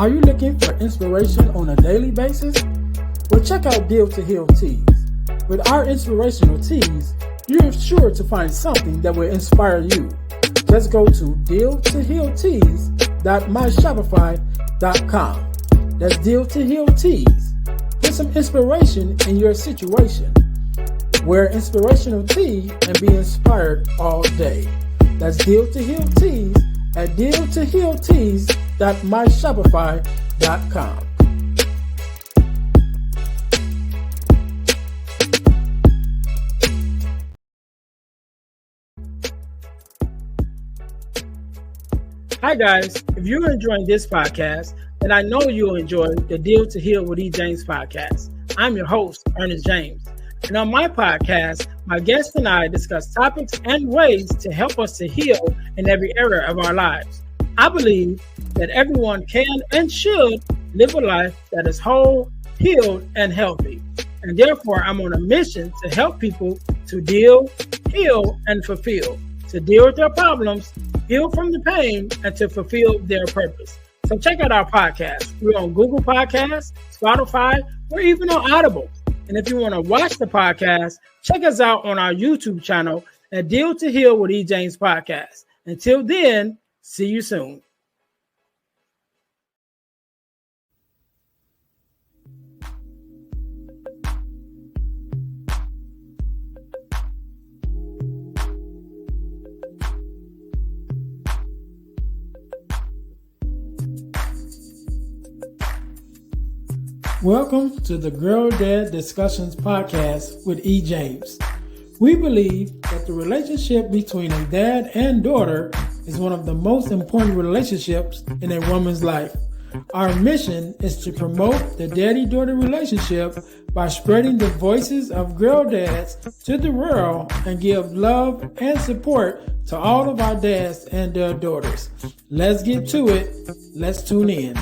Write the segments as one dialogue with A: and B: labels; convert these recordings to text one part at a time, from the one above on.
A: Are you looking for inspiration on a daily basis? Well, check out Deal to Heal Teas. With our inspirational teas, you're sure to find something that will inspire you. Just go to dealtohealteas.myshopify.com. That's Deal to Heal Teas. Get some inspiration in your situation. Wear inspirational tea and be inspired all day. That's Deal to Heal Teas at dealtohealteas.myshopify.com. Hi guys, if you're enjoying this podcast, then I know you'll enjoy the Deal to Heal with E. James podcast. I'm your host, Earnest James. And on my podcast, my guests and I discuss topics and ways to help us to heal in every area of our lives. I believe that everyone can and should live a life that is whole, healed, and healthy. And therefore, I'm on a mission to help people to deal, heal, and fulfill. To deal with their problems, heal from the pain, and to fulfill their purpose. So check out our podcast. We're on Google Podcasts, Spotify, or even on Audible. And if you want to watch the podcast, check us out on our YouTube channel at Deal to Heal with E. James Podcast. Until then, see you soon. Welcome to the Girl Dad Discussions podcast with E. James. We believe that the relationship between a dad and daughter is one of the most important relationships in a woman's life. Our mission is to promote the daddy-daughter relationship by spreading the voices of girl dads to the world and give love and support to all of our dads and their daughters. Let's get to it. Let's tune in.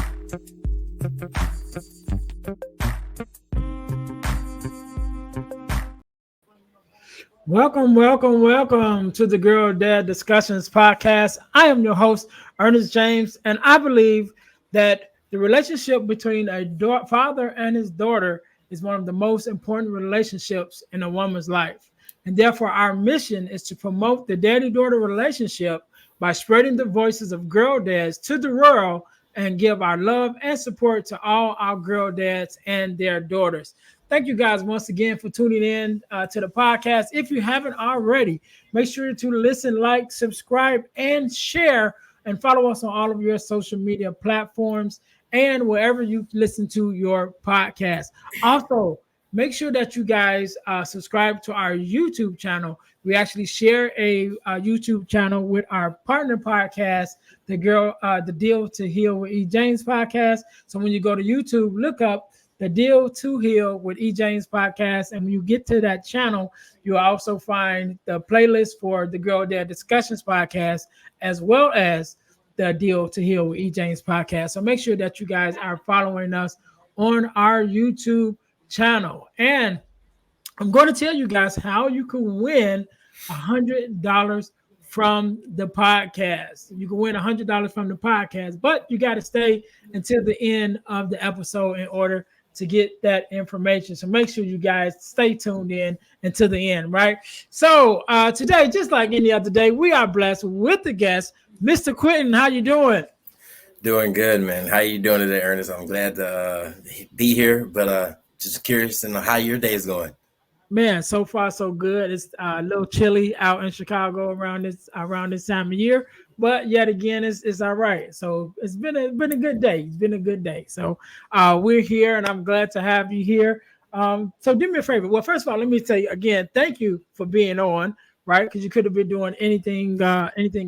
A: Welcome to the Girl Dad Discussions podcast. I am your host, Earnest James, and I believe that the relationship between a father and his daughter is one of the most important relationships in a woman's life. And therefore, our mission is to promote the daddy-daughter relationship by spreading the voices of girl dads to the world and give our love and support to all our girl dads and their daughters. Thank you guys once again for tuning in to the podcast. If you haven't already, make sure to listen, like, subscribe, and share, and follow us on all of your social media platforms and wherever you listen to your podcast. Also, make sure that you guys subscribe to our YouTube channel. We actually share a YouTube channel with our partner podcast, the Deal to Heal with E. James podcast. So when you go to YouTube, look up the Deal to Heal with E. James podcast. And when you get to that channel, you'll also find the playlist for the Girl Dad Discussions podcast, as well as the Deal to Heal with E. James podcast. So make sure that you guys are following us on our YouTube channel. And I'm going to tell you guys how you can win $100 from the podcast. You can win $100 from the podcast, but you got to stay until the end of the episode in order to get that information. So make sure you guys stay tuned in until the end, right? So today, just like any other day, we are blessed with the guest, Mr. Quenton. How you doing?
B: Doing good, man. How you doing today, Ernest? I'm glad to be here, but just curious to know how your day is going.
A: Man, so far so good. It's a little chilly out in Chicago around this time of year, but yet again, it's all right. So it's been a good day. It's been a good day. So we're here, and I'm glad to have you here. So do me a favor. Well, first of all, let me say again, thank you for being on, right? Because you could have been doing anything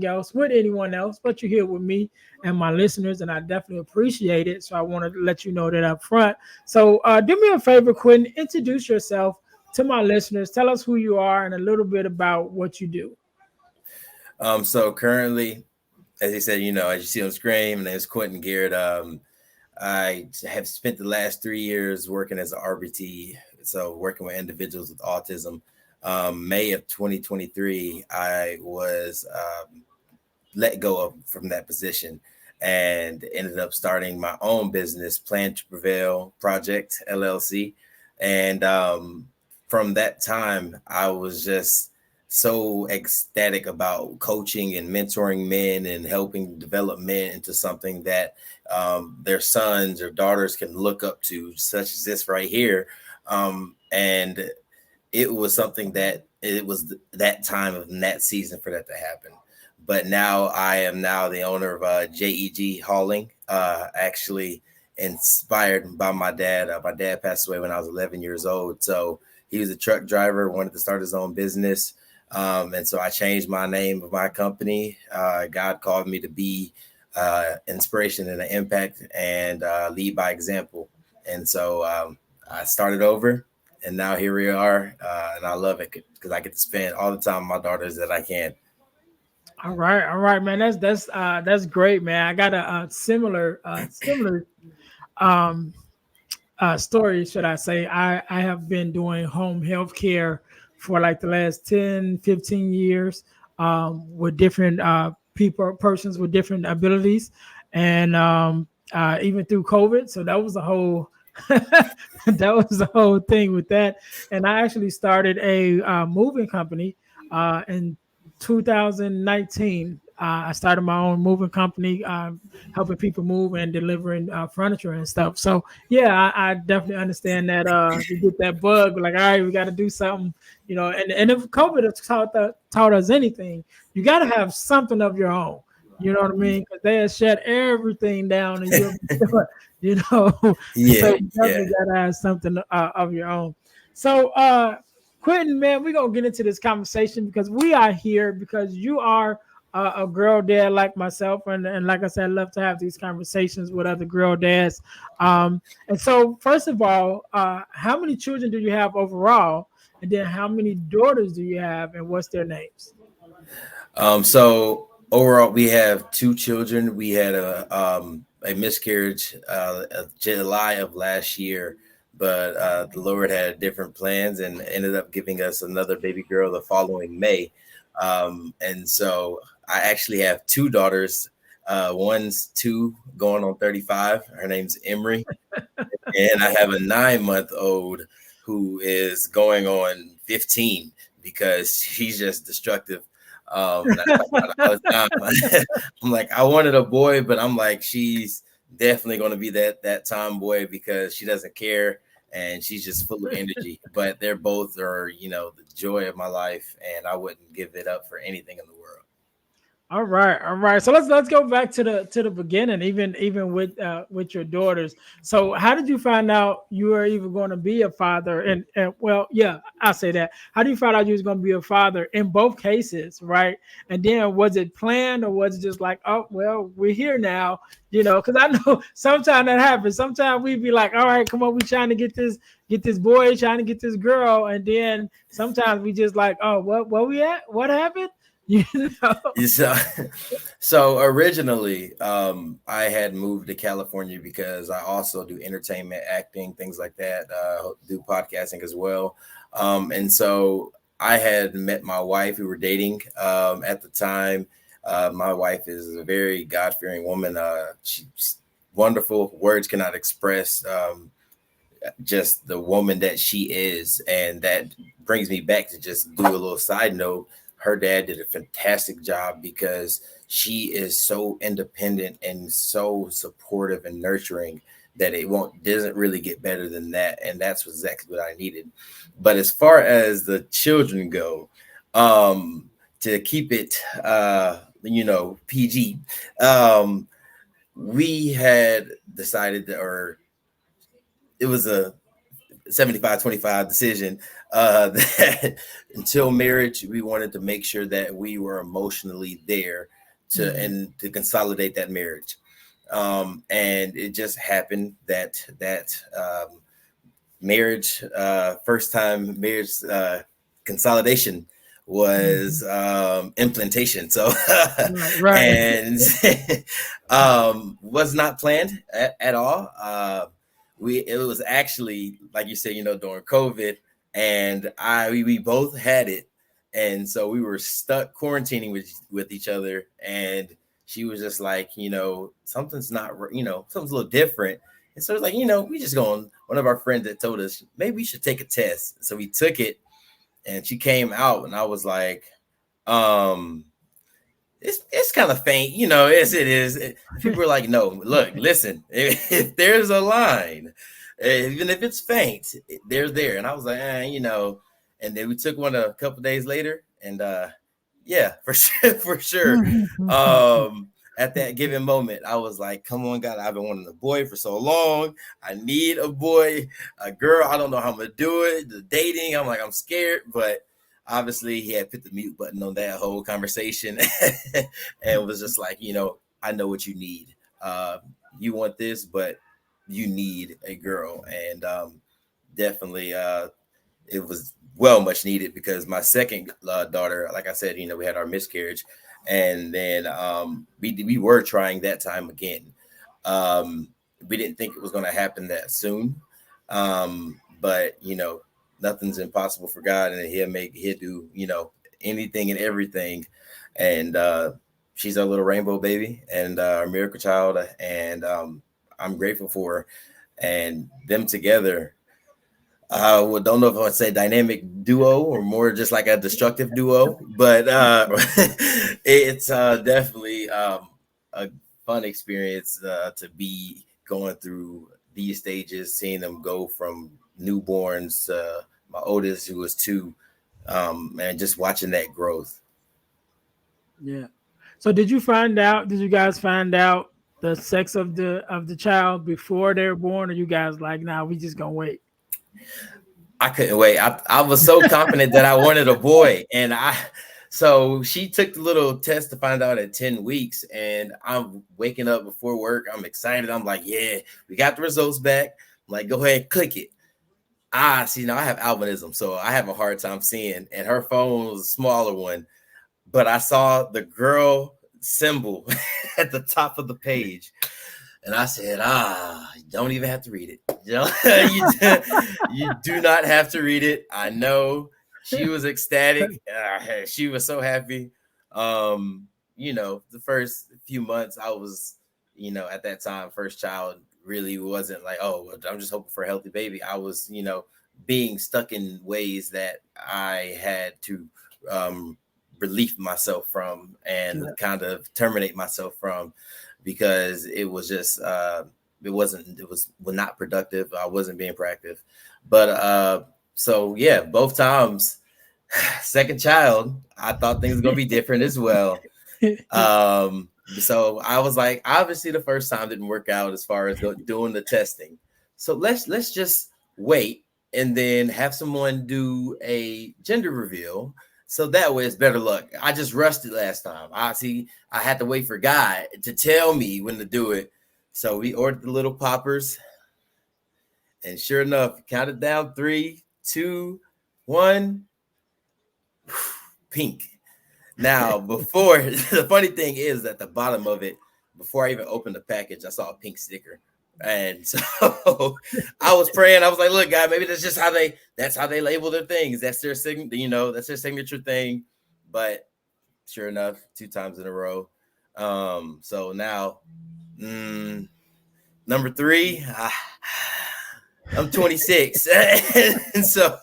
A: else with anyone else, but you're here with me and my listeners, and I definitely appreciate it. So I want to let you know that up front. So do me a favor, Quenton, introduce yourself to my listeners. Tell us who you are and a little bit about what you do.
B: So currently, as you said, as you see on the screen, my name is Quenton Garrett. I have spent the last 3 years working as an RBT, so working with individuals with autism. May of 2023, I was let go from that position. and ended up starting my own business, Plan to Prevail Project LLC. And from that time, I was just so ecstatic about coaching and mentoring men and helping develop men into something that their sons or daughters can look up to, such as this right here. And it was something that it was that time of that season for that to happen. But now I am now the owner of JEG Hauling, actually inspired by my dad. My dad passed away when I was 11 years old. So he was a truck driver, wanted to start his own business. And so I changed my name of my company. God called me to be inspiration and an impact and lead by example. And so I started over, and now here we are. And I love it because I get to spend all the time with my daughters that I can.
A: All right, man. That's great, man. I got a, similar um story, should I say. I have been doing home health care for like the last 10, 15 years, with different persons with different abilities. And even through COVID. So that was a whole that was the whole thing with that. And I actually started a moving company in 2019. I started my own moving company, helping people move and delivering furniture and stuff. So yeah, I definitely understand that. You get that bug, like, all right, we got to do something, And if COVID has taught us anything, you got to have something of your own. You know what I mean? Because they have shut everything down, and you'll be stuck, you know. So
B: Yeah,
A: you
B: yeah.
A: definitely got to have something of your own. So, Quenton, man, we're gonna get into this conversation because we are here because you are a girl dad like myself, and like I said, I love to have these conversations with other girl dads. And so, first of all, how many children do you have overall, and then how many daughters do you have, and what's their names?
B: So overall, we have two children. We had a miscarriage July of last year, but the Lord had different plans and ended up giving us another baby girl the following May. And so I actually have two daughters. One's 2 going on 35. Her name's Emery. And I have a 9-month old who is going on 15 because she's just destructive. And I talk about it all the time. I'm like, I wanted a boy, but I'm like, she's definitely going to be that tomboy because she doesn't care and she's just full of energy. But they're both are, the joy of my life, and I wouldn't give it up for anything in the world.
A: All right, all right. So let's go back to the beginning, even with your daughters. So how did you find out you were even going to be a father? And well, yeah, I say that. How do you find out you was going to be a father in both cases, right? And then was it planned or was it just like, oh well, we're here now, Because I know sometimes that happens. Sometimes we be like, all right, come on, we trying to get this boy, trying to get this girl, and then sometimes we just like, oh, what we at? What happened? You know.
B: So, so originally, I had moved to California because I also do entertainment, acting, things like that. Do podcasting as well, and so I had met my wife. We were dating at the time. My wife is a very God-fearing woman. She's wonderful. Words cannot express just the woman that she is. And that brings me back to just do a little side note. Her dad did a fantastic job because she is so independent and so supportive and nurturing that it doesn't really get better than that. And that's exactly what I needed. But as far as the children go, to keep it PG, we had decided or it was a 75-25 decision that until marriage, we wanted to make sure that we were emotionally there to consolidate that marriage. And it just happened that marriage, first time marriage consolidation was implantation. So
A: Right.
B: and was not planned at all. It was actually, like you said, during COVID, and we both had it, and so we were stuck quarantining with each other, and she was just like, something's not, something's a little different. And so it's like, we just going, one of our friends that told us, maybe we should take a test. So we took it and she came out and I was like, it's kind of faint, as it is. People were like, no, look, listen, if there's a line, even if it's faint, they're there. And I was like, and then we took one a couple days later and, yeah, for sure, for sure. At that given moment, I was like, come on, God, I've been wanting a boy for so long. I need a boy, a girl. I don't know how I'm going to do it. The dating, I'm like, I'm scared. But obviously, he had put the mute button on that whole conversation and was just like, I know what you need. You want this, but you need a girl. And definitely it was well much needed because my second daughter, like I said, we had our miscarriage. And then we were trying that time again. We didn't think it was going to happen that soon. But, nothing's impossible for God, and he'll do, anything and everything. And she's our little rainbow baby and our miracle child. And I'm grateful for her and them together. Don't know if I would say dynamic duo or more just like a destructive duo, but it's definitely a fun experience to be going through these stages, seeing them go from newborns, my oldest who was 2, and just watching that growth.
A: Yeah. So did you guys find out the sex of the child before they were born, or you guys like, nah, we just gonna wait?
B: I couldn't wait. I was so confident that I wanted a boy. And so she took the little test to find out at 10 weeks. And I'm waking up before work. I'm excited. I'm like, yeah, we got the results back. I'm like, go ahead, click it. See, now I have albinism, so I have a hard time seeing. And her phone was a smaller one. But I saw the girl symbol at the top of the page. And I said, you don't even have to read it. You do not have to read it. I know. She was ecstatic. She was so happy. The first few months I was, at that time, first child really wasn't like, oh, I'm just hoping for a healthy baby. I was, being stuck in ways that I had to relieve myself from and kind of terminate myself from. Because it was just, it was not productive. I wasn't being proactive. But so, yeah, both times, second child, I thought things were going to be different as well. So I was like, obviously the first time didn't work out as far as doing the testing. So let's just wait and then have someone do a gender reveal. So that way it's better luck. I just rushed it last time. I had to wait for God to tell me when to do it. So we ordered the little poppers. And sure enough, counted down 3, 2, 1. Pink. Now, before, the funny thing is at the bottom of it, before I even opened the package, I saw a pink sticker. And so I was praying. I was like, look, God, maybe that's just that's how they label their things. That's their that's their signature thing. But sure enough, 2 times in a row. So now, number 3, I'm 26. And so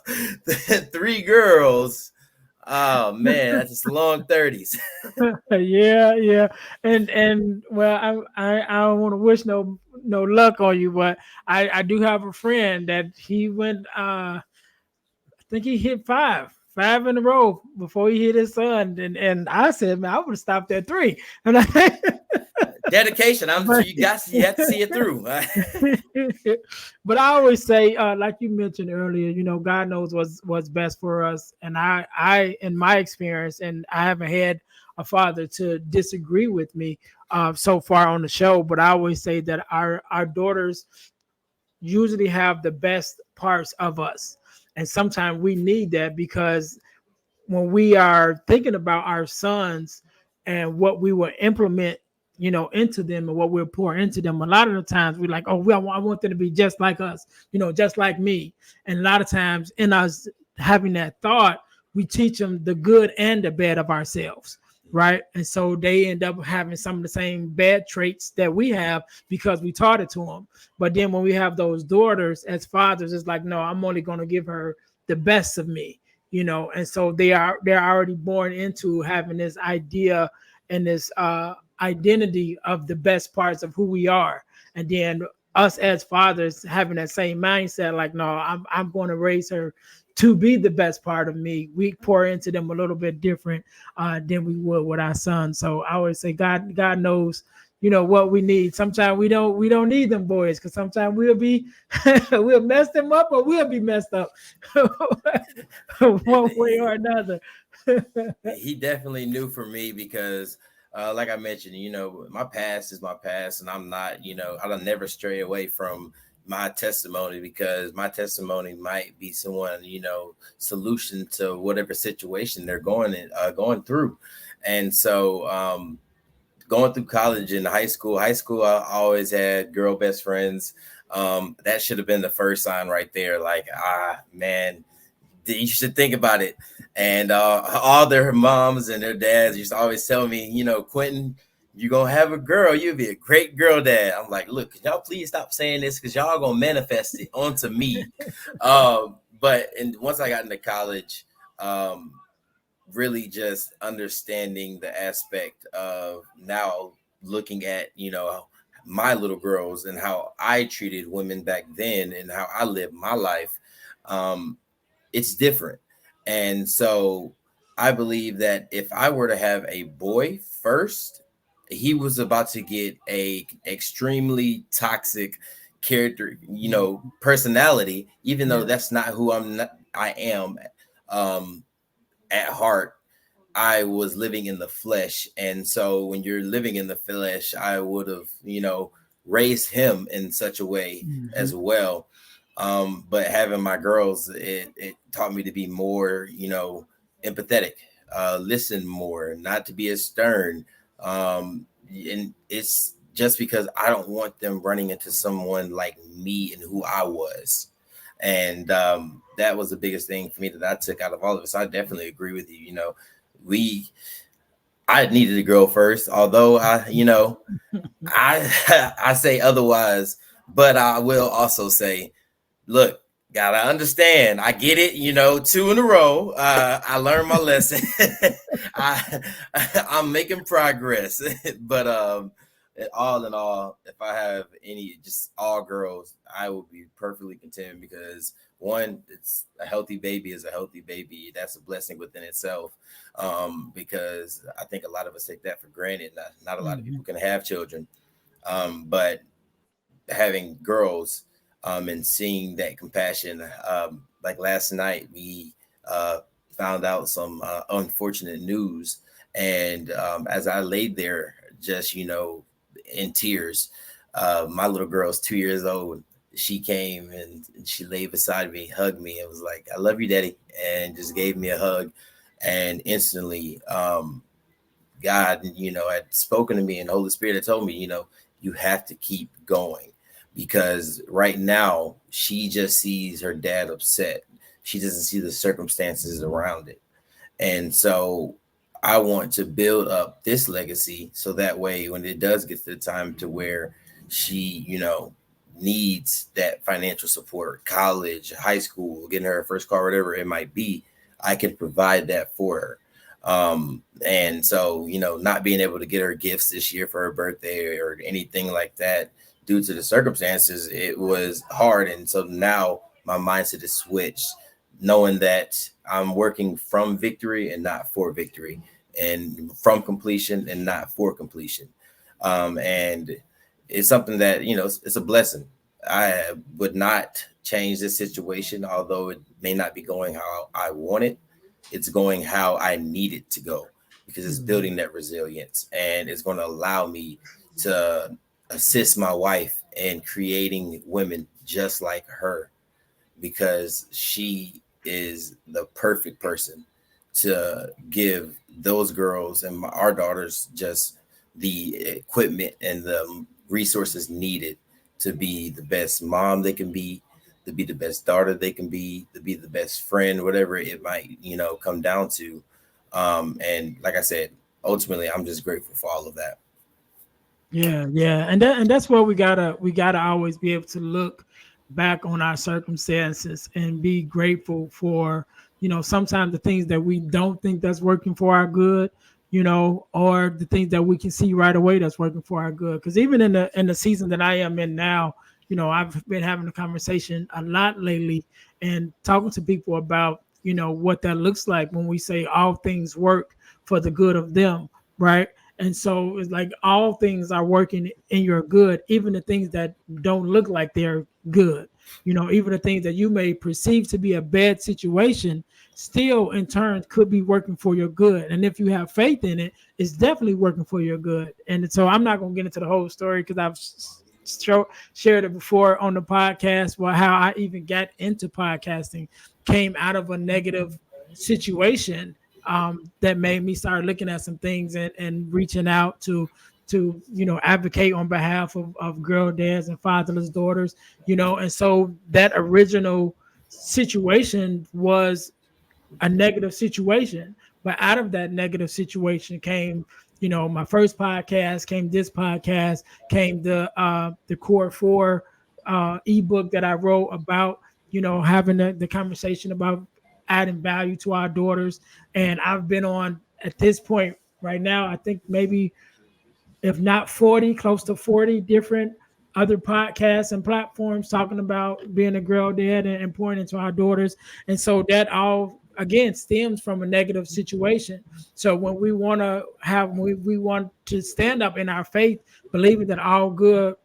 B: 3 girls. Oh man, that's just long 30s.
A: Yeah. And well, I don't want to wish no luck on you, but I do have a friend that he went I think he hit 5 in a row before he hit his son. And I said, man, I would have stopped at 3. And
B: dedication. You have to see it through.
A: But I always say, like you mentioned earlier, God knows what's best for us. And I, in my experience, and I haven't had a father to disagree with me so far on the show, but I always say that our daughters usually have the best parts of us. And sometimes we need that because when we are thinking about our sons and what we will implement into them and what we'll pour into them, a lot of the times we're like, oh, well, I want them to be just like us, just like me. And a lot of times in us having that thought, we teach them the good and the bad of ourselves. right? And so they end up having some of the same bad traits that we have because we taught it to them. But then when we have those daughters as fathers, it's like, no, I'm only going to give her the best of me, and so they're already born into having this idea and this identity of the best parts of who we are. And then us as fathers having that same mindset, like, no, I'm going to raise her to be the best part of me. We pour into them a little bit different than we would with our sons. So I always say God knows, what we need. Sometimes we don't need them boys, because sometimes we'll be we'll mess them up, or we'll be messed up one way or another.
B: He definitely knew for me because like I mentioned, my past is my past, and I'm not, I'll never stray away from my testimony, because my testimony might be someone, solution to whatever situation they're going through. And so going through college and high school, I always had girl best friends. That should have been the first sign right there. Like, man, you should think about it. And all their moms and their dads used to always tell me, Quenton, you're going to have a girl. You'll be a great girl dad. I'm like, look, can y'all please stop saying this, because y'all going to manifest it onto me. But once I got into college, really just understanding the aspect of now looking at, my little girls and how I treated women back then and how I lived my life. It's different. And so I believe that if I were to have a boy first, he was about to get a extremely toxic character, personality, even though that's not who I am. At heart, I was living in the flesh. And so when you're living in the flesh, I would have, raised him in such a way as well. But having my girls, it taught me to be more, empathetic, listen more, not to be as stern. And it's just because I don't want them running into someone like me and who I was. And that was the biggest thing for me that I took out of all of this. I definitely agree with you. We I needed a girl first, although I say otherwise, but I will also say, look, gotta understand. I get it, two in a row. I learned my lesson. I I'm making progress. But all in all, if I have any just all girls, I will be perfectly content, because one, it's a healthy baby is a healthy baby. That's a blessing within itself. Because I think a lot of us take that for granted. Not a lot of people can have children. But having girls, and seeing that compassion. Like last night, we found out some unfortunate news. And as I laid there, just, in tears, my little girl's 2 years old. She came and she laid beside me, hugged me, and was like, "I love you, Daddy," and just gave me a hug. And instantly, God, had spoken to me, and the Holy Spirit had told me, you have to keep going, because right now she just sees her dad upset. She doesn't see the circumstances around it. And so I want to build up this legacy, so that way when it does get to the time to where she, needs that financial support, college, high school, getting her first car, whatever it might be, I can provide that for her. And so, not being able to get her gifts this year for her birthday or anything like that due to the circumstances, it was hard. And so now my mindset is switched, knowing that I'm working from victory and not for victory, and from completion and not for completion. And it's something that, it's a blessing. I would not change this situation, although it may not be going how I want it. It's going how I need it to go, because it's building that resilience, and it's going to allow me to assist my wife in creating women just like her, because she is the perfect person to give those girls and our daughters just the equipment and the resources needed to be the best mom they can be, to be the best daughter they can be, to be the best friend, whatever it might, come down to. And like I said, ultimately, I'm just grateful for all of that.
A: Yeah, yeah, and that's where we gotta always be able to look back on our circumstances and be grateful for, sometimes the things that we don't think that's working for our good, or the things that we can see right away that's working for our good. Because even in the season that I am in now, I've been having a conversation a lot lately and talking to people about what that looks like when we say all things work for the good of them, right? And so it's like all things are working in your good, even the things that don't look like they're good. Even the things that you may perceive to be a bad situation, still in turn could be working for your good. And if you have faith in it, it's definitely working for your good. And so I'm not going to get into the whole story because shared it before on the podcast. Well, how I even got into podcasting came out of a negative situation that made me start looking at some things and reaching out to advocate on behalf of girl dads and fatherless daughters, and so that original situation was a negative situation. But out of that negative situation came, my first podcast, came this podcast, came the Core Four ebook that I wrote about, having the conversation about adding value to our daughters. And I've been on at this point right now, I think maybe if not 40, close to 40 different other podcasts and platforms talking about being a girl dad and pouring into our daughters. And so that all again stems from a negative situation. So when we want to stand up in our faith, believing that all good,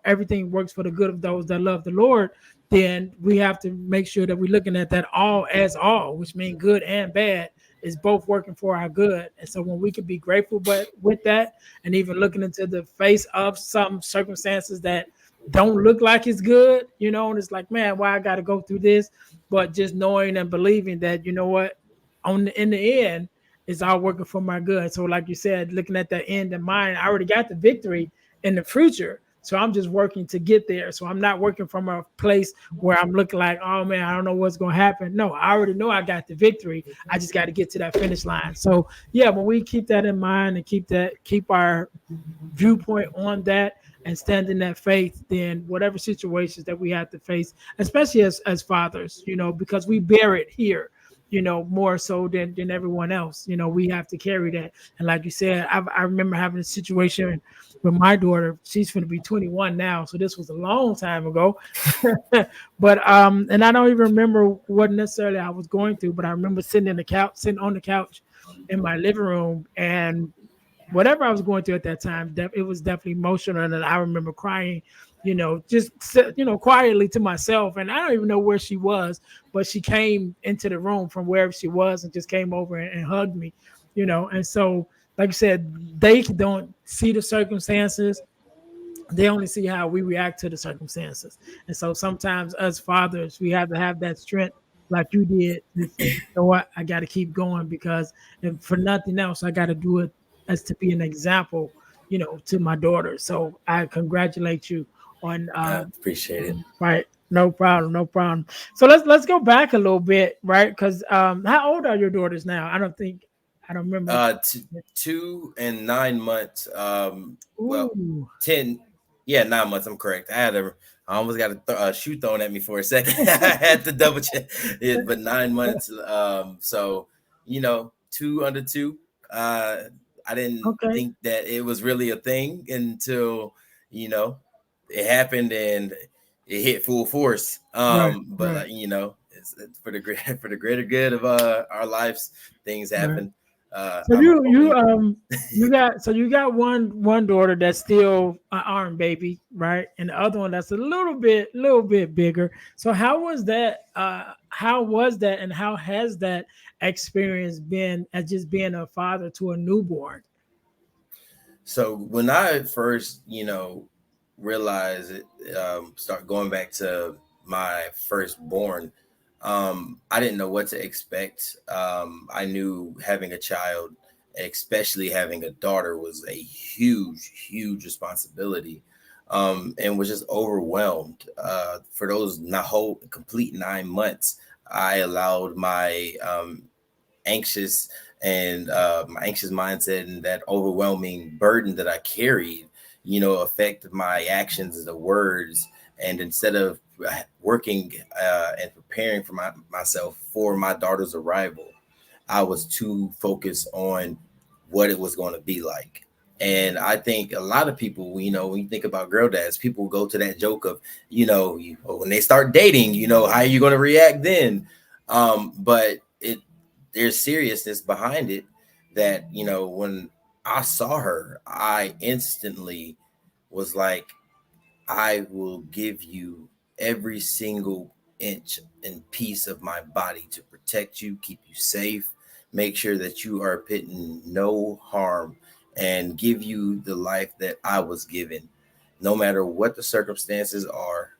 A: everything works for the good of those that love the Lord, then we have to make sure that we're looking at that all as all, which means good and bad is both working for our good. And so when we can be grateful but with that, and even looking into the face of some circumstances that don't look like it's good, and it's like, man, why I got to go through this? But just knowing and believing that, what, in the end, it's all working for my good. So like you said, looking at the end in mind, I already got the victory in the future. So I'm just working to get there. So I'm not working from a place where I'm looking like, oh man, I don't know what's going to happen. No, I already know I got the victory. I just got to get to that finish line. So yeah, when we keep that in mind and keep our viewpoint on that and stand in that faith, then whatever situations that we have to face, especially as fathers, because we bear it here, more so than everyone else, we have to carry that. And like you said, I remember having a situation with my daughter. She's going to be 21 now, so this was a long time ago. But and I don't even remember what necessarily I was going through, but I remember sitting on the couch in my living room, and whatever I was going through at that time, it was definitely emotional. And I remember crying, just quietly to myself. And I don't even know where she was, but she came into the room from wherever she was and just came over and hugged me, And so, like I said, they don't see the circumstances. They only see how we react to the circumstances. And so sometimes as fathers, we have to have that strength like you did to say, you know what, I got to keep going because if for nothing else, I got to do it as to be an example, to my daughter. So I congratulate you on
B: I appreciate it.
A: right. No problem, no problem. So let's go back a little bit, right? Because how old are your daughters now? I don't remember.
B: 2 and 9 months. Well,
A: Ooh.
B: 10. Yeah, 9 months. I'm correct. I almost got a shoe thrown at me for a second. I had to double check it, but 9 months. So 2 under 2. I didn't
A: Okay.
B: think that it was really a thing until you know it happened and it hit full force.
A: Right.
B: But
A: Right.
B: it's for the for the greater good of our lives. Things
A: Right.
B: happen.
A: So
B: I'm
A: you
B: hoping.
A: you got one daughter that's still an arm baby, right? And the other one that's a little bit bigger. So how was that? How was that, and how has that experience been as just being a father to a newborn?
B: So when I first, realized it, start going back to my firstborn, I didn't know what to expect. I knew having a child, especially having a daughter, was a huge, huge responsibility, and was just overwhelmed. For those not complete 9 months, I allowed my anxious and my anxious mindset and that overwhelming burden that I carried, affected my actions and the words. And instead of working and preparing for myself for my daughter's arrival, I was too focused on what it was going to be like. And I think a lot of people, when you think about girl dads, people go to that joke of, when they start dating, how are you going to react then? But there's seriousness behind it that, when I saw her, I instantly was like, I will give you every single inch and piece of my body to protect you, keep you safe, make sure that you are put in no harm, and give you the life that I was given. No matter what the circumstances are,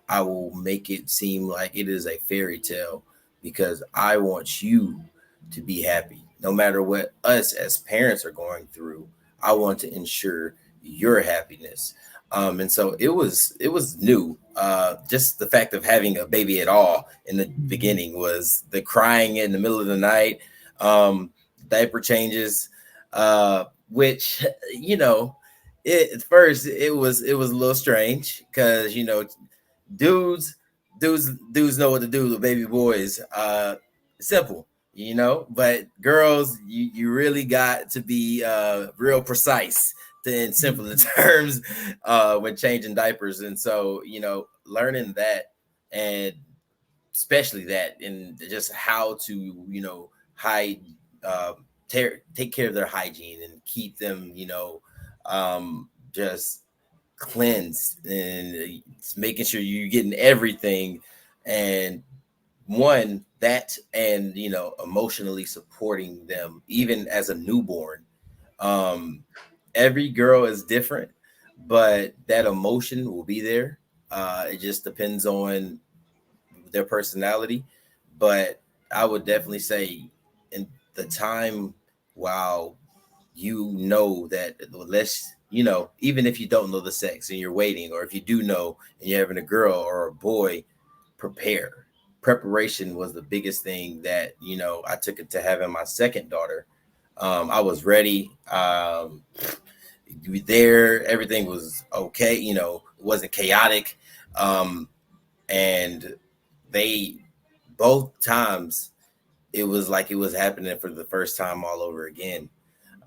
B: I will make it seem like it is a fairy tale because I want you to be happy. No matter what us as parents are going through, I want to ensure your happiness. And so it was new. Just the fact of having a baby at all in the beginning was the crying in the middle of the night, diaper changes, which at first it was a little strange because dudes dudes know what to do with baby boys. Simple, but girls, you really got to be real precise in simpler terms when changing diapers. And so learning that, and especially that, and just how to hide take care of their hygiene and keep them just cleansed, and making sure you're getting everything. And one that, and emotionally supporting them even as a newborn. um every girl is different, but that emotion will be there. It just depends on their personality. But I would definitely say, in the time, while that, let's even if you don't know the sex and you're waiting, or if you do know and you're having a girl or a boy, preparation was the biggest thing that I took it to having my second daughter. I was ready. There, everything was okay. It wasn't chaotic. And they both times, it was like it was happening for the first time all over again.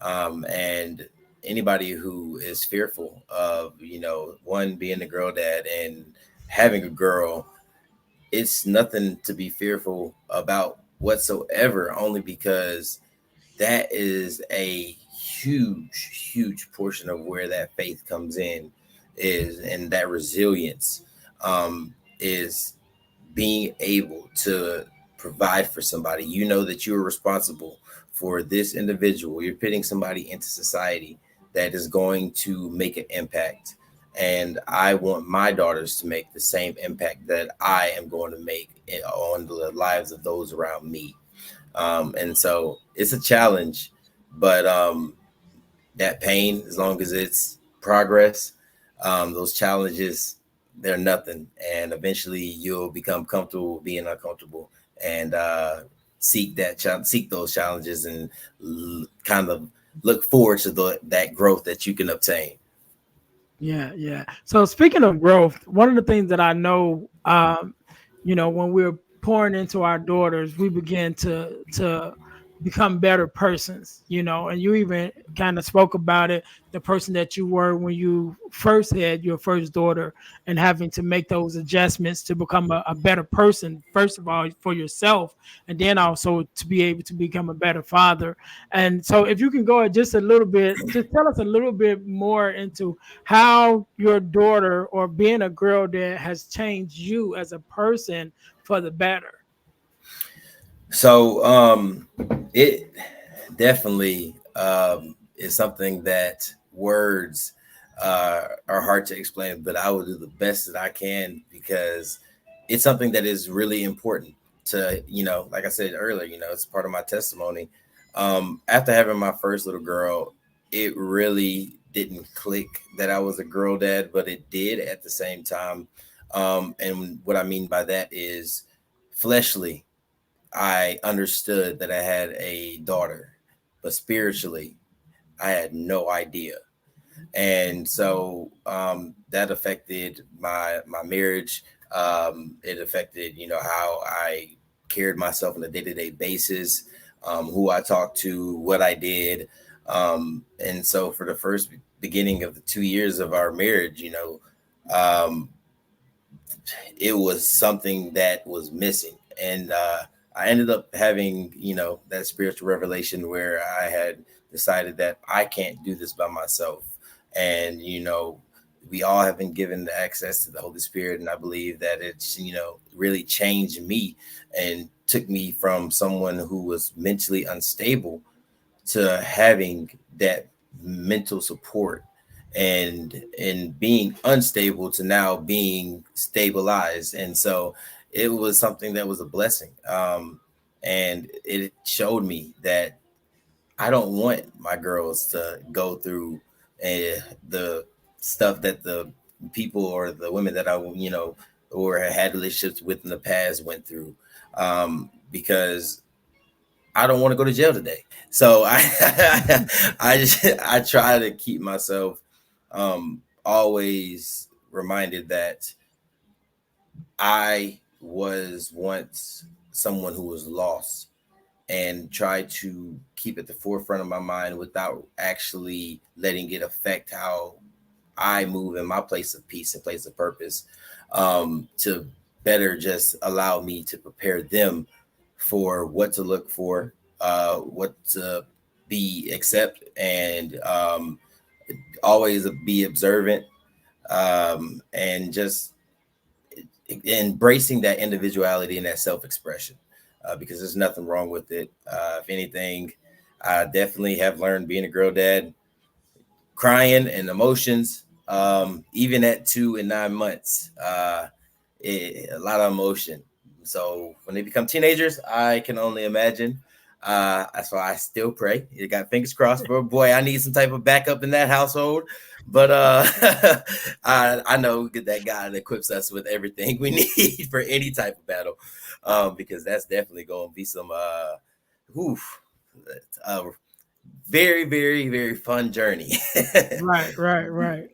B: And anybody who is fearful of one, being a girl dad and having a girl, it's nothing to be fearful about whatsoever, only because that is a huge portion of where that faith comes in, is and that resilience, is being able to provide for somebody. That you are responsible for this individual. You're putting somebody into society that is going to make an impact. And I want my daughters to make the same impact that I am going to make on the lives of those around me. And so it's a challenge, but that pain, as long as it's progress, those challenges, they're nothing. And eventually you'll become comfortable being uncomfortable, and seek those challenges, and kind of look forward to that growth that you can obtain.
A: Yeah, yeah. So speaking of growth, one of the things that I know, when we're pouring into our daughters, we begin to become better persons, and you even kind of spoke about it, the person that you were when you first had your first daughter, and having to make those adjustments to become a better person, first of all, for yourself, and then also to be able to become a better father. And so if you can go just a little bit, just tell us a little bit more into how your daughter or being a girl dad has changed you as a person for the better.
B: So it definitely is something that words are hard to explain, but I will do the best that I can, because it's something that is really important to, like I said earlier, it's part of my testimony. After having my first little girl, it really didn't click that I was a girl dad, but it did at the same time. And what I mean by that is, fleshly, I understood that I had a daughter. but spiritually, I had no idea. And so that affected my marriage. It affected, how I carried myself on a day-to-day basis, who I talked to, what I did. And so for the first beginning of the 2 years of our marriage, um, it was something that was missing. And I ended up having, that spiritual revelation where I had decided that I can't do this by myself. And, we all have been given the access to the Holy Spirit. And I believe that it's, really changed me and took me from someone who was mentally unstable to having that mental support, and being unstable to now being stabilized. And so it was something that was a blessing, and it showed me that I don't want my girls to go through the stuff that the people or the women that I or had relationships with in the past went through, because I don't want to go to jail today. So I I try to keep myself always reminded that I was once someone who was lost, and try to keep at the forefront of my mind without actually letting it affect how I move in my place of peace and place of purpose, to better just allow me to prepare them for what to look for, what to be accept, and always be observant, and just embracing that individuality and that self-expression, because there's nothing wrong with it. If anything, I definitely have learned being a girl dad, crying and emotions, even at 2 and 9 months, a lot of emotion. So when they become teenagers, I can only imagine. That's why I still pray. You got fingers crossed, but boy, I need some type of backup in that household. But I know that God equips us with everything we need for any type of battle, because that's definitely going to be some oof, uh, very, very, very fun journey.
A: Right, right, right.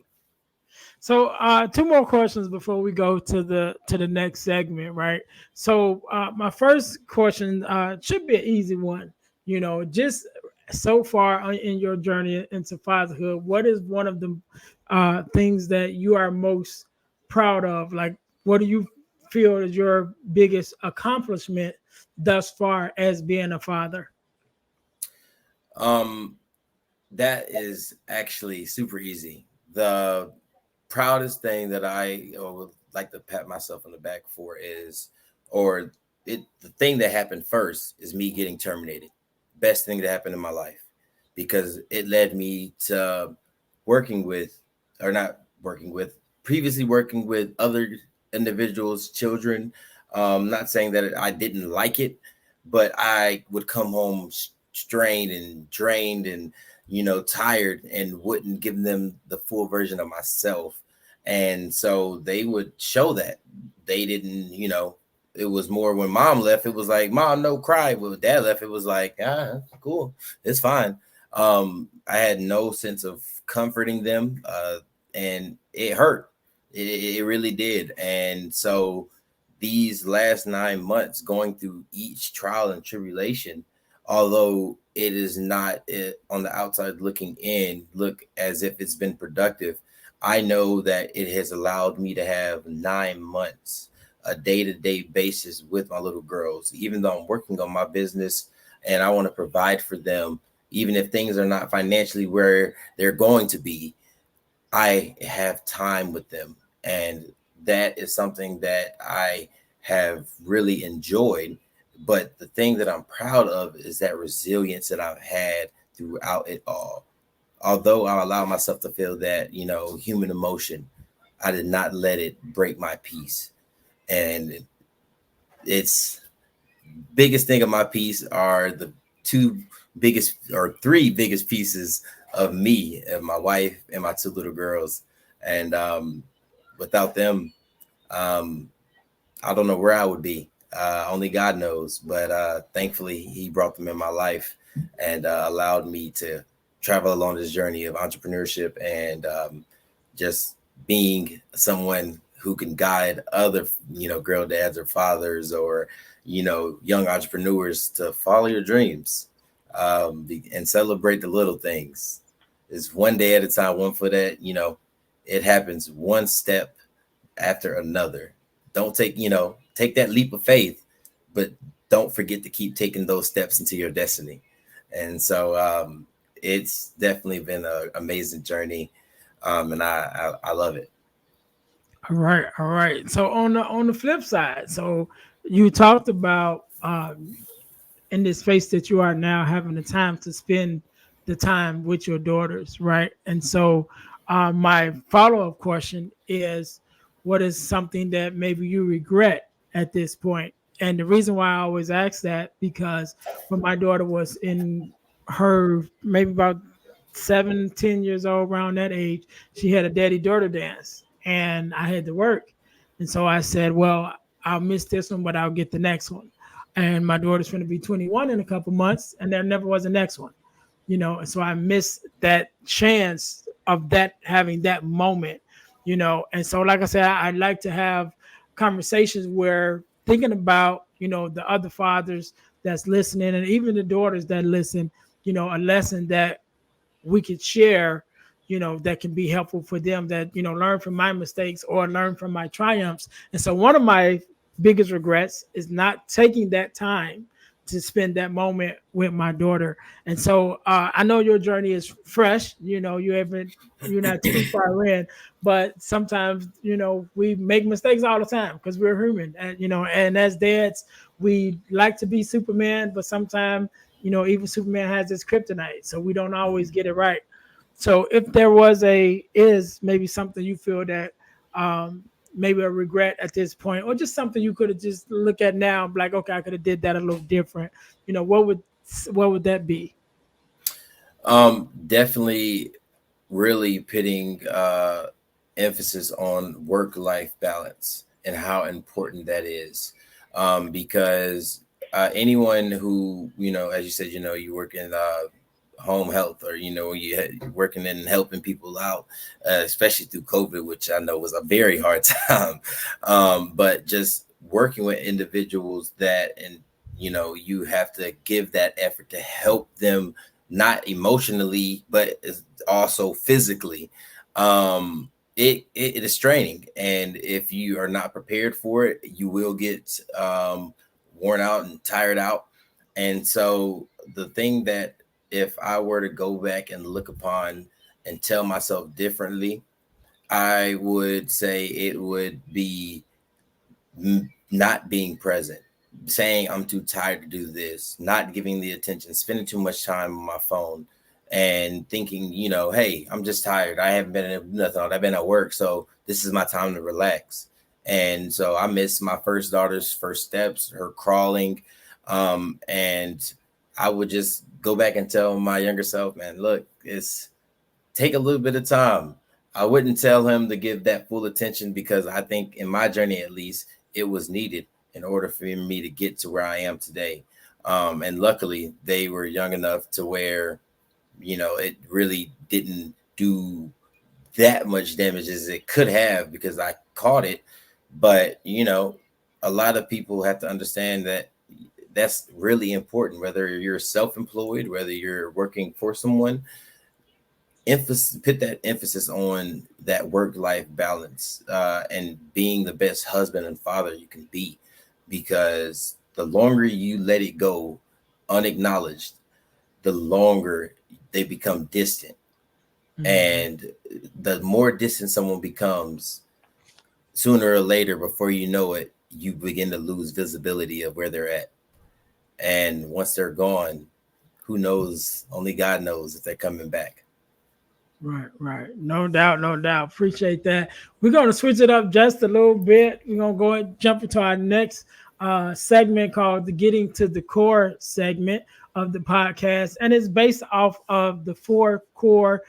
A: So, two more questions before we go to the next segment, right? So, my first question should be an easy one. Just so far in your journey into fatherhood, what is one of the things that you are most proud of? Like, what do you feel is your biggest accomplishment thus far as being a father?
B: um, that is actually super easy. The proudest thing that I would like to pat myself on the back for is, or the thing that happened first is me getting terminated. Best thing that happened in my life, because it led me to working with, or not working with, previously working with other individuals, children. Not saying that I didn't like it, but I would come home strained and drained and tired, and wouldn't give them the full version of myself. And so they would show that they didn't, it was more when mom left, it was like, mom, no cry. When dad left, it was like, cool, it's fine. I had no sense of comforting them, and it hurt. It really did. And so these last 9 months, going through each trial and tribulation, although it is not on the outside looking in, look as if it's been productive, I know that it has allowed me to have 9 months, a day-to-day basis with my little girls, even though I'm working on my business and I want to provide for them, even if things are not financially where they're going to be. I have time with them. And that is something that I have really enjoyed. But the thing that I'm proud of is that resilience that I've had throughout it all. Although I allow myself to feel that, human emotion, I did not let it break my peace. And it's biggest thing of my piece are the two biggest or three biggest pieces of me and my wife and my two little girls. And without them, um, I don't know where I would be. Only God knows. But thankfully, He brought them in my life. and allowed me to travel along this journey of entrepreneurship and just being someone who can guide other, girl dads or fathers or, young entrepreneurs to follow your dreams, and celebrate the little things. It's one day at a time, one foot at, it happens one step after another. Don't take that leap of faith, but don't forget to keep taking those steps into your destiny. And so it's definitely been an amazing journey, and I love it.
A: All right, all right. So on the flip side, so you talked about in this space that you are now, having the time to spend the time with your daughters, right? And so my follow-up question is, what is something that maybe you regret at this point? And the reason why I always ask that, because when my daughter was in her maybe about 7, 10 years old, around that age, she had a daddy daughter dance and I had to work. And so I said, well, I'll miss this one, but I'll get the next one. And my daughter's going to be 21 in a couple months, and there never was a next one, And so I missed that chance of that, having that moment. And so, like I said, I like to have conversations where thinking about, the other fathers that's listening, and even the daughters that listen, a lesson that we could share, that can be helpful for them, that, learn from my mistakes or learn from my triumphs. And so one of my biggest regrets is not taking that time to spend that moment with my daughter. And so I know your journey is fresh, you're not too far in, but sometimes, we make mistakes all the time because we're human. And as dads, we like to be Superman, but sometimes, even Superman has his kryptonite. So we don't always get it right. So if there is maybe something you feel that maybe a regret at this point, or just something you could have just look at now, like, okay, I could have did that a little different. What would that be?
B: Definitely really putting emphasis on work-life balance and how important that is, because anyone who, as you said, you work in home health, or you're working and helping people out, especially through COVID, which I know was a very hard time, but just working with individuals that, and you have to give that effort to help them, not emotionally but also physically. It is straining, and if you are not prepared for it, you will get worn out and tired out. And so the thing that, if I were to go back and look upon and tell myself differently, I would say it would be not being present, saying I'm too tired to do this, not giving the attention, spending too much time on my phone, and thinking, hey, I'm just tired. I haven't been in nothing. I've been at work, so this is my time to relax. And so I missed my first daughter's first steps, her crawling, and I would just go back and tell my younger self, man, look, it's take a little bit of time. I wouldn't tell him to give that full attention, because I think in my journey, at least, it was needed in order for me to get to where I am today. And luckily they were young enough to where, it really didn't do that much damage as it could have, because I caught it. But, a lot of people have to understand that that's really important, whether you're self-employed, whether you're working for someone. Put that emphasis on that work-life balance, and being the best husband and father you can be, because the longer you let it go unacknowledged, the longer they become distant. Mm-hmm. And the more distant someone becomes, sooner or later, before you know it, you begin to lose visibility of where they're at. And once they're gone, who knows? Only God knows if they're coming back.
A: Right. No doubt, no doubt. Appreciate that. We're going to switch it up just a little bit. We're going to go and jump into our next segment called the Getting to the Core segment of the podcast. And it's based off of the 4 core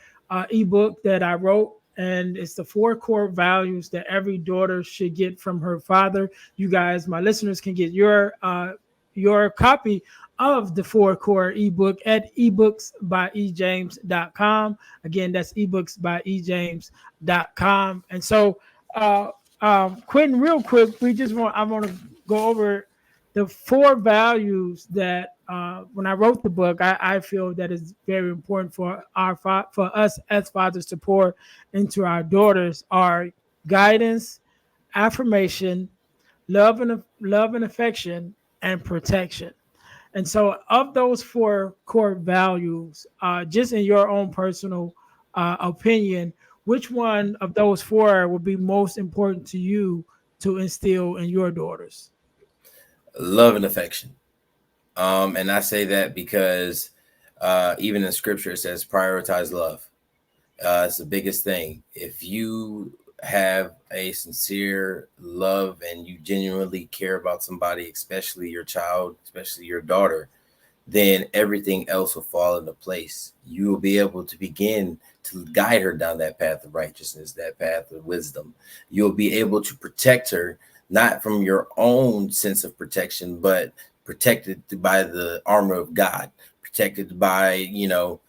A: ebook that I wrote. And it's the 4 core values that every daughter should get from her father. You guys, my listeners, can get your your copy of the Four Core ebook at ebooksbyejames.com. Again, that's ebooksbyejames.com. And so, Quenton, real quick, I want to go over the four values that when I wrote the book, I feel that is very important for for us as fathers to pour into our daughters are guidance, affirmation, love and affection, and protection. And so, of those four core values, just in your own personal opinion, which one of those four would be most important to you to instill in your daughters?
B: Love and affection. And I say that because even in scripture it says prioritize love. It's the biggest thing. If you have a sincere love and you genuinely care about somebody, especially your child, especially your daughter, then everything else will fall into place. You will be able to begin to guide her down that path of righteousness, that path of wisdom. You'll be able to protect her, not from your own sense of protection, but protected by the armor of God, protected by, the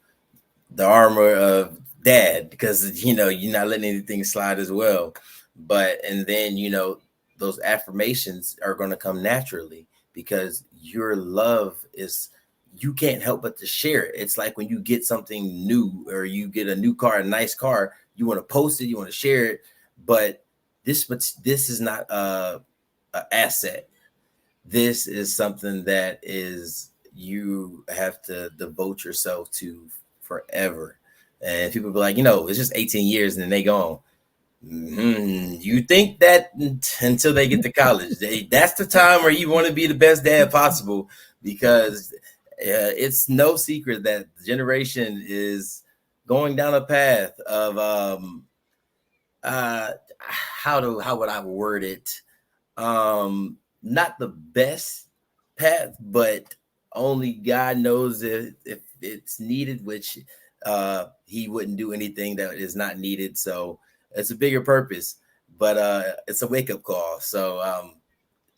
B: armor of dad, because, you're not letting anything slide as well. And then, those affirmations are going to come naturally because your love is, you can't help but to share it. It's like when you get something new or you get a new car, a nice car, you want to post it, you want to share it. But this is not a asset. This is something that is, you have to devote yourself to forever. And people be like, it's just 18 years and then they gone. You think that until they get to college. That's the time where you want to be the best dad possible, because it's no secret that the generation is going down a path of how would I word it? Not the best path, but only God knows if it's needed, which he wouldn't do anything that is not needed. So it's a bigger purpose, but it's a wake-up call. So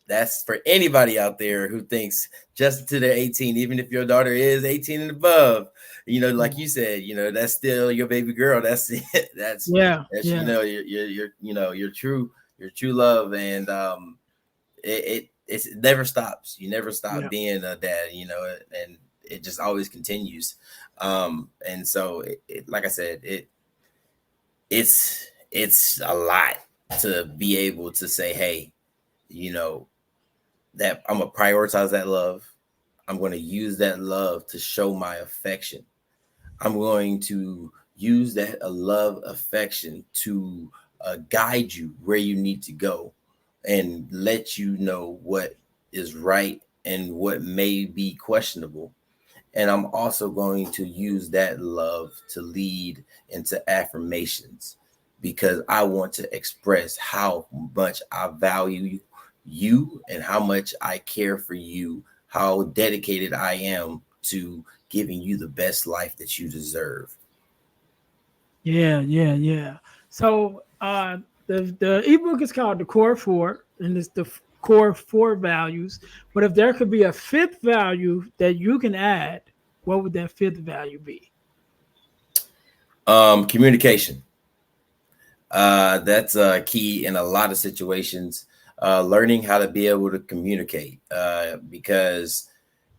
B: that's for anybody out there who thinks just to their 18, even if your daughter is 18 and above, like you said, that's still your baby girl. That's it. That's your true love. And it never stops. You never stop being a dad, and it just always continues. And so like I said, it's a lot to be able to say, hey, that I'm gonna prioritize that love. I'm going to use that love to show my affection. I'm going to use that love, affection to guide you where you need to go and let you know what is right and what may be questionable. And I'm also going to use that love to lead into affirmations, because I want to express how much I value you and how much I care for you, how dedicated I am to giving you the best life that you deserve.
A: Yeah. So the ebook is called The Core Four, and it's the core four values. But if there could be a fifth value that you can add, what would that fifth value be?
B: Communication. That's key in a lot of situations. Learning how to be able to communicate, because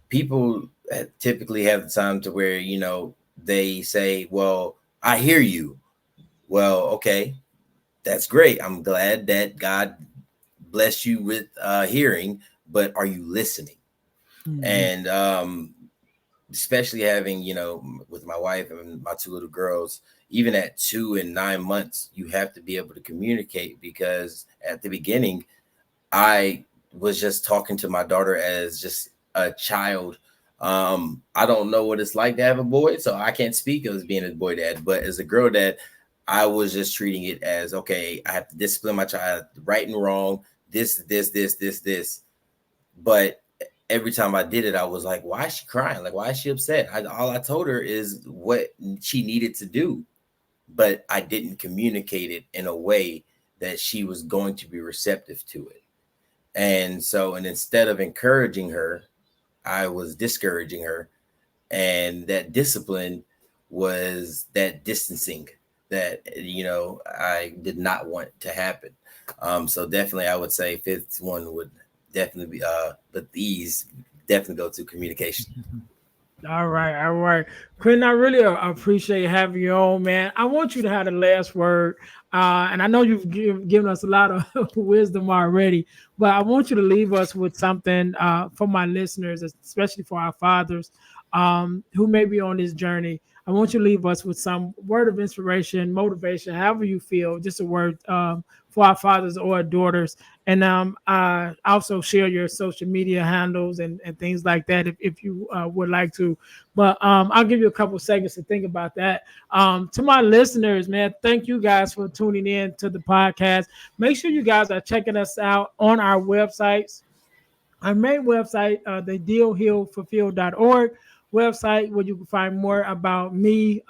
B: people typically have the time to where, they say, well, I hear you. Well, okay, that's great. I'm glad that God blessed you with hearing, but are you listening? Mm-hmm. And especially having, with my wife and my two little girls, even at 2 and 9 months, you have to be able to communicate, because at the beginning, I was just talking to my daughter as just a child. I don't know what it's like to have a boy, so I can't speak as being a boy dad, but as a girl dad, I was just treating it as, okay, I have to discipline my child, right and wrong, this. But every time I did it, I was like, why is she crying? Like, why is she upset? All I told her is what she needed to do, but I didn't communicate it in a way that she was going to be receptive to it. And instead of encouraging her, I was discouraging her, and that discipline was that distancing that I did not want to happen. So definitely, I would say fifth one would definitely be but these definitely go to communication.
A: All right, all right. Quentin, I really appreciate having you on, man. I want you to have the last word. And I know you've given us a lot of wisdom already, but I want you to leave us with something for my listeners, especially for our fathers who may be on this journey. I want you to leave us with some word of inspiration, motivation, however you feel, just a word for our fathers or our daughters. And also share your social media handles and things like that if you would like to. But I'll give you a couple seconds to think about that. To my listeners, man, thank you guys for tuning in to the podcast. Make sure you guys are checking us out on our websites. Our main website, the dealhealfulfill.org website, where you can find more about me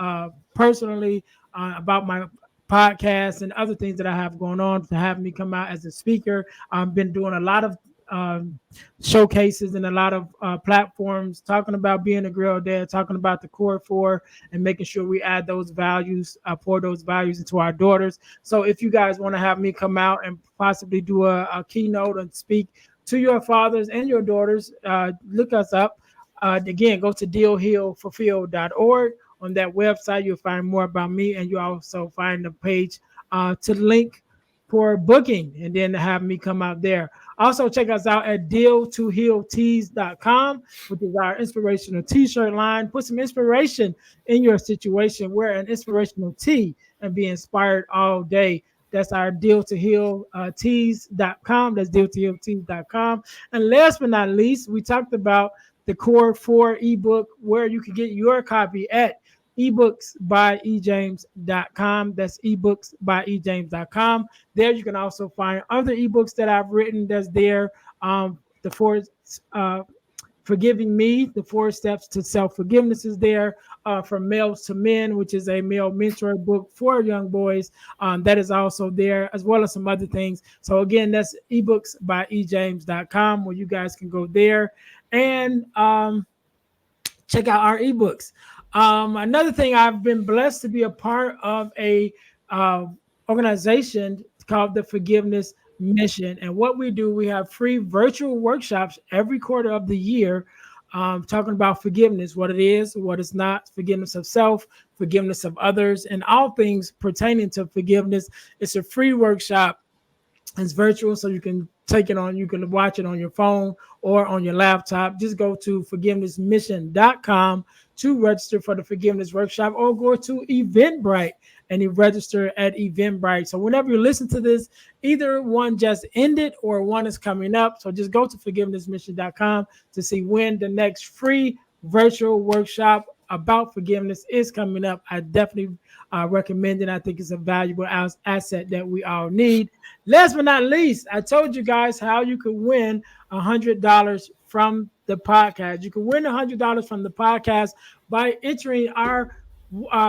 A: personally, about my podcast and other things that I have going on to have me come out as a speaker. I've been doing a lot of um, showcases and a lot of platforms talking about being a girl dad, talking about the core four, and making sure we add those values, pour those values into our daughters. So if you guys want to have me come out and possibly do a keynote and speak to your fathers and your daughters, look us up. Again, go to dealhealfulfill.org. On that website, you'll find more about me, and you also find the page to link for booking and then have me come out there. Also, check us out at deal2healtees.com, which is our inspirational t-shirt line. Put some inspiration in your situation. Wear an inspirational tee and be inspired all day. That's our deal to heal tees.com. That's deal to heal tees.com. And last but not least, we talked about the Core 4 ebook, where you can get your copy at ebooksbyejames.com. That's ebooksbyejames.com. There you can also find other ebooks that I've written that's there. The four Forgiving Me, the 4 steps to self-forgiveness is there. From Males to Men, which is a male mentor book for young boys. That is also there, as well as some other things. So again, that's ebooksbyejames.com, where you guys can go there and check out our ebooks. Another thing, I've been blessed to be a part of a uh, organization called the Forgiveness Mission. And what we do, we have free virtual workshops every quarter of the year, talking about forgiveness, what it is, what it's not, forgiveness of self, forgiveness of others, and all things pertaining to forgiveness. It's a free workshop. It's virtual, so you can take it on, you can watch it on your phone or on your laptop. Just go to forgivenessmission.com to register for the forgiveness workshop, or go to Eventbrite and you register at Eventbrite. So whenever you listen to this, either one just ended or one is coming up. So just go to forgivenessmission.com to see when the next free virtual workshop about forgiveness is coming up. I definitely recommend it. I think it's a valuable asset that we all need. Last but not least, I told you guys how you could win $100 from the podcast. You can win $100 from the podcast by entering our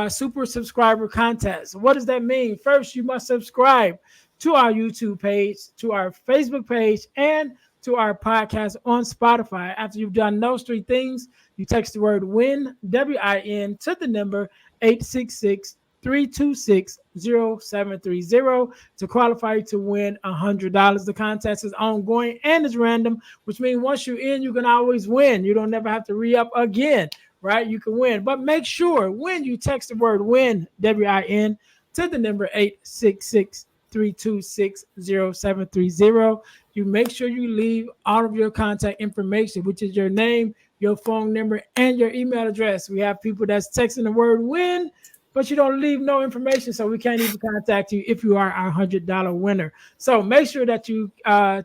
A: super subscriber contest. What does that mean? First, you must subscribe to our YouTube page, to our Facebook page, and to our podcast on Spotify. After you've done those 3 things, you text the word WIN, WIN, to the number 866 326 0730 to qualify to win $100. The contest is ongoing and it's random, which means once you're in, you can always win. You don't never have to re-up again, right? You can win. But make sure when you text the word WIN, WIN, to the number 866 326 0730, you make sure you leave all of your contact information, which is your name, your phone number, and your email address. We have people that's texting the word WIN, but you don't leave no information, so we can't even contact you if you are our $100 winner. So make sure that you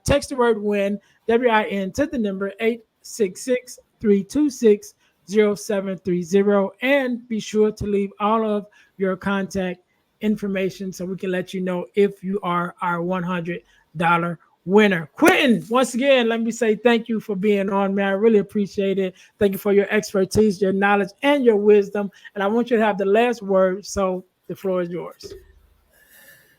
A: text the word WIN, WIN, to the number 866 326 0730, and be sure to leave all of your contact information so we can let you know if you are our $100 winner. Quenton, once again, let me say thank you for being on, man. I really appreciate it. Thank you for your expertise, your knowledge, and your wisdom. And I want you to have the last word, so the floor is yours.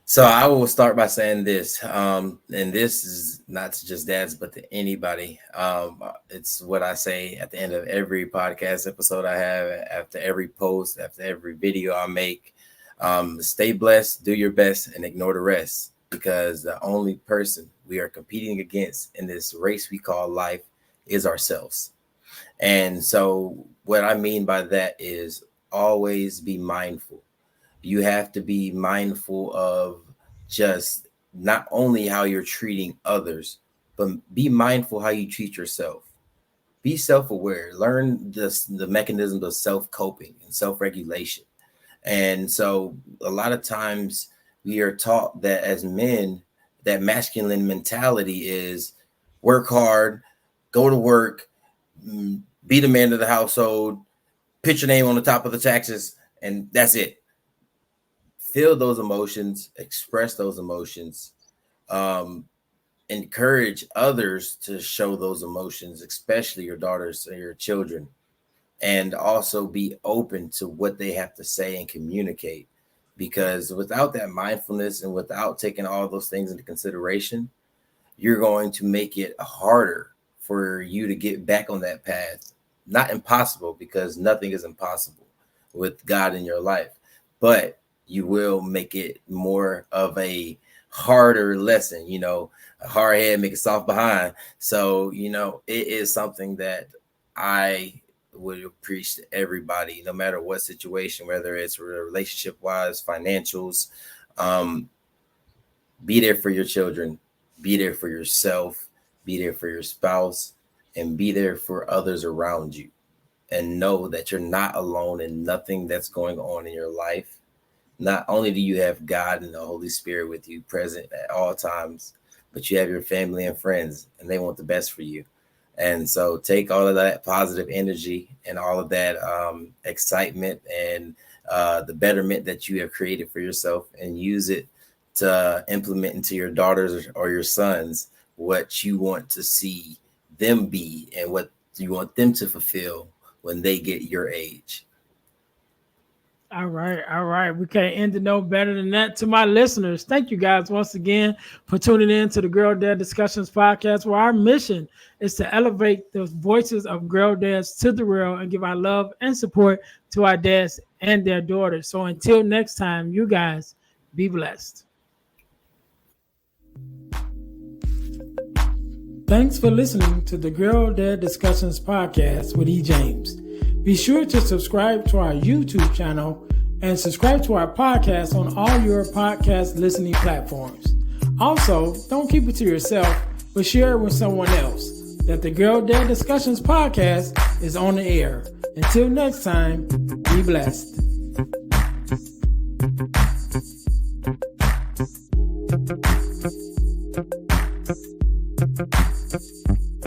B: So I will start by saying this, and this is not to just dads, but to anybody. It's what I say at the end of every podcast episode I have, after every post, after every video I make. Stay blessed, do your best, and ignore the rest, because the only person we are competing against in this race we call life is ourselves. And so what I mean by that is always be mindful. You have to be mindful of just not only how you're treating others, but be mindful how you treat yourself. Be self-aware. Learn the mechanisms of self-coping and self-regulation. And so a lot of times we are taught that as men, that masculine mentality is work hard, go to work, be the man of the household, put your name on the top of the taxes, and that's it. Feel those emotions, express those emotions, encourage others to show those emotions, especially your daughters and your children, and also be open to what they have to say and communicate. Because without that mindfulness and without taking all those things into consideration, you're going to make it harder for you to get back on that path. Not impossible, because nothing is impossible with God in your life, but you will make it more of a harder lesson. A hard head make it soft behind. So, it is something that I would preach to everybody, no matter what situation, whether it's relationship wise, financials. Be there for your children, be there for yourself, be there for your spouse, and be there for others around you. And know that you're not alone in nothing that's going on in your life. Not only do you have God and the Holy Spirit with you present at all times, but you have your family and friends, and they want the best for you. And so take all of that positive energy and all of that excitement and the betterment that you have created for yourself, and use it to implement into your daughters or your sons what you want to see them be and what you want them to fulfill when they get your age.
A: All right. We can't end it no better than that. To my listeners, thank you guys once again for tuning in to the Girl Dad Discussions podcast, where our mission is to elevate the voices of girl dads to the real and give our love and support to our dads and their daughters. So until next time, you guys be blessed. Thanks for listening to the Girl Dad Discussions podcast with E. James. Be sure to subscribe to our YouTube channel and subscribe to our podcast on all your podcast listening platforms. Also, don't keep it to yourself, but share it with someone else, that the Girl Dad Discussions podcast is on the air. Until next time, be blessed. Thank you.